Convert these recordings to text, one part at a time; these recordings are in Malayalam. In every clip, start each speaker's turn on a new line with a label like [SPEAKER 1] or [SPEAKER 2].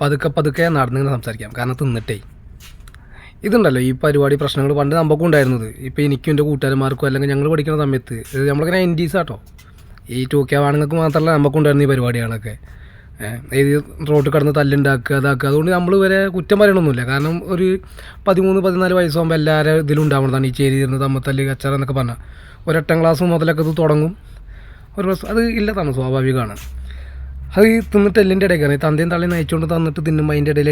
[SPEAKER 1] പതുക്കെ നടന്നിങ്ങനെ സംസാരിക്കാം. കാരണം തിന്നിട്ടേ ഇതുണ്ടല്ലോ ഈ പരിപാടി പ്രശ്നങ്ങൾ പണ്ട് നമുക്കും ഉണ്ടായിരുന്നത്. ഇപ്പോൾ എനിക്കും എൻ്റെ കൂട്ടുകാരന്മാർക്കും അല്ലെങ്കിൽ ഞങ്ങൾ പഠിക്കുന്ന സമയത്ത് ഇത് നമ്മളിങ്ങനെ 90s ആട്ടോ. ഈ 2K ആണുങ്ങൾക്ക് മാത്രമല്ല നമുക്കും ഉണ്ടായിരുന്നു ഈ പരിപാടികളൊക്കെ. ഇത് റോട്ടിൽ കിടന്ന് തല്ലുണ്ടാക്കുക അതാക്കുക. അതുകൊണ്ട് നമ്മൾ ഇവരെ കുറ്റം പറയണമൊന്നുമില്ല. കാരണം ഒരു 13-14 വയസ്സാകുമ്പോൾ എല്ലാവരും ഇതിലുണ്ടാവുന്നതാണ് ഈ ചേരി ഇരുന്ന് തമ്മത്തല്ല് കച്ചറ എന്നൊക്കെ പറഞ്ഞാൽ. ഒരു 8ാം ക്ലാസ് മുതലൊക്കെ ഇത് തുടങ്ങും. അത് ഇല്ലതാണ്, സ്വാഭാവികമാണ്. അത് ഈ തിന്നിട്ട് എല്ലിൻ്റെ ഇടയിൽ കയറി തന്തയും തള്ളയും നയിച്ചുകൊണ്ട് തന്നിട്ട് തിന്നുമ്പോൾ അതിൻ്റെ ഇടയിൽ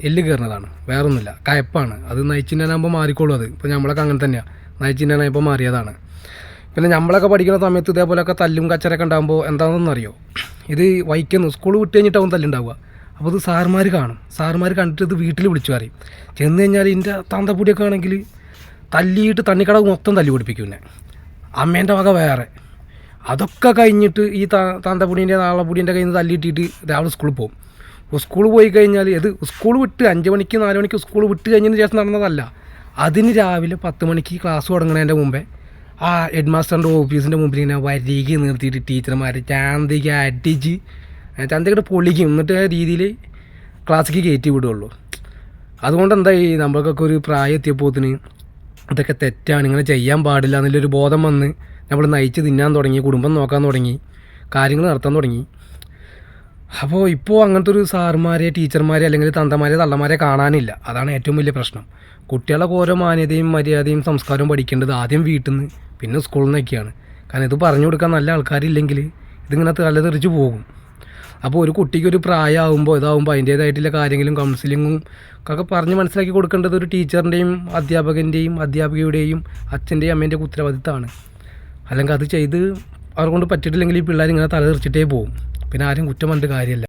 [SPEAKER 1] എല്ല് കയറുന്നതാണ്, വേറൊന്നുമില്ല. കയപ്പാണ്. അത് നയിച്ചിന്നാകുമ്പോൾ മാറിക്കോളും. അത് ഇപ്പോൾ നമ്മളൊക്കെ അങ്ങനെ തന്നെയാണ്, നയിച്ചിന്നാകുമ്പോൾ മാറിയതാണ്. പിന്നെ നമ്മളൊക്കെ പഠിക്കുന്ന സമയത്ത് ഇതേപോലെയൊക്കെ തല്ലും കച്ചറൊക്കെ ഉണ്ടാകുമ്പോൾ എന്താണെന്ന് അറിയോ, ഇത് വൈക്കുന്നു സ്കൂൾ വിട്ട് കഴിഞ്ഞിട്ടാവും തല്ലുണ്ടാവുക. അപ്പോൾ ഇത് സാറുമാർ കാണും. സാറുമാർ കണ്ടിട്ട് ഇത് വീട്ടിൽ വിളിച്ചു പറയും. ചെന്ന് കഴിഞ്ഞാൽ ഇതിൻ്റെ തന്തപ്പൊടിയൊക്കെ ആണെങ്കിൽ തല്ലിയിട്ട് തണ്ണിക്കടവ് മൊത്തം തല്ലി പിടിപ്പിക്കും. പിന്നെ അമ്മേൻ്റെ വക വേറെ. അതൊക്കെ കഴിഞ്ഞിട്ട് ഈ തന്തപ്പൊടീൻ്റെ നാളപ്പൊടീൻ്റെ കയ്യിൽ നിന്ന് തല്ലിയിട്ടിട്ട് രാവിലെ സ്കൂളിൽ പോകും. സ്കൂളിൽ പോയി കഴിഞ്ഞാൽ ഇത് സ്കൂൾ വിട്ട് 5 മണിക്ക് 4 മണിക്ക് സ്കൂൾ വിട്ട് കഴിഞ്ഞതിന് ശേഷം നടന്നതല്ല. അതിന് രാവിലെ 10 മണിക്ക് ക്ലാസ് തുടങ്ങുന്നതിൻ്റെ മുമ്പേ ആ ഹെഡ് മാസ്റ്ററിൻ്റെ ഓഫീസിൻ്റെ മുമ്പിൽ ഇങ്ങനെ വരികി നിർത്തിയിട്ട് ടീച്ചർമാർ ചാന്തിക്ക് അടിച്ച് ചന്തക്കിട്ട് പൊളിക്കും. എന്നിട്ട് ആ രീതിയിൽ ക്ലാസ്സിലേക്ക് കയറ്റി വിടുകയുള്ളൂ. അതുകൊണ്ട് എന്തായി, നമ്മൾക്കൊക്കെ ഒരു പ്രായം എത്തിയപ്പോത്തിന് ഇതൊക്കെ തെറ്റാണ്, ഇങ്ങനെ ചെയ്യാൻ പാടില്ല എന്നുള്ളൊരു ബോധം വന്ന് നമ്മൾ നയിച്ച് തിന്നാൻ തുടങ്ങി, കുടുംബം നോക്കാൻ തുടങ്ങി, കാര്യങ്ങൾ നടത്താൻ തുടങ്ങി. അപ്പോൾ ഇപ്പോൾ അങ്ങനത്തെ ഒരു സാറുമാരെ ടീച്ചർമാരെ അല്ലെങ്കിൽ തന്തമാരെ തള്ളമാരെ കാണാനില്ല. അതാണ് ഏറ്റവും വലിയ പ്രശ്നം. കുട്ടികളൊക്കെ ഓരോ മാന്യതയും മര്യാദയും സംസ്കാരവും പഠിക്കേണ്ടത് ആദ്യം വീട്ടിൽ നിന്ന് പിന്നെ സ്കൂളിൽ നിന്നൊക്കെയാണ്. കാരണം ഇത് പറഞ്ഞു കൊടുക്കാൻ നല്ല ആൾക്കാരില്ലെങ്കിൽ ഇതിങ്ങനെ തലതെറിച്ച് പോകും. അപ്പോൾ ഒരു കുട്ടിക്ക് ഒരു പ്രായമാകുമ്പോൾ ഇതാകുമ്പോൾ അതിൻ്റേതായിട്ടുള്ള കാര്യങ്ങളും കൗൺസിലിങ്ങും ഒക്കെ പറഞ്ഞ് മനസ്സിലാക്കി കൊടുക്കേണ്ടത് ഒരു ടീച്ചറിൻ്റെയും അധ്യാപികയുടെയും അച്ഛൻ്റെയും അമ്മേൻ്റെയും ഉത്തരവാദിത്തമാണ്. അല്ലെങ്കിൽ അത് ചെയ്ത് അവരെ കൊണ്ട് പറ്റിയിട്ടില്ലെങ്കിൽ ഈ പിള്ളേർ ഇങ്ങനെ തലതെറിച്ചിട്ടേ പോകും. പിന്നെ ആരും കുറ്റം പറഞ്ഞിട്ട് കാര്യമില്ല.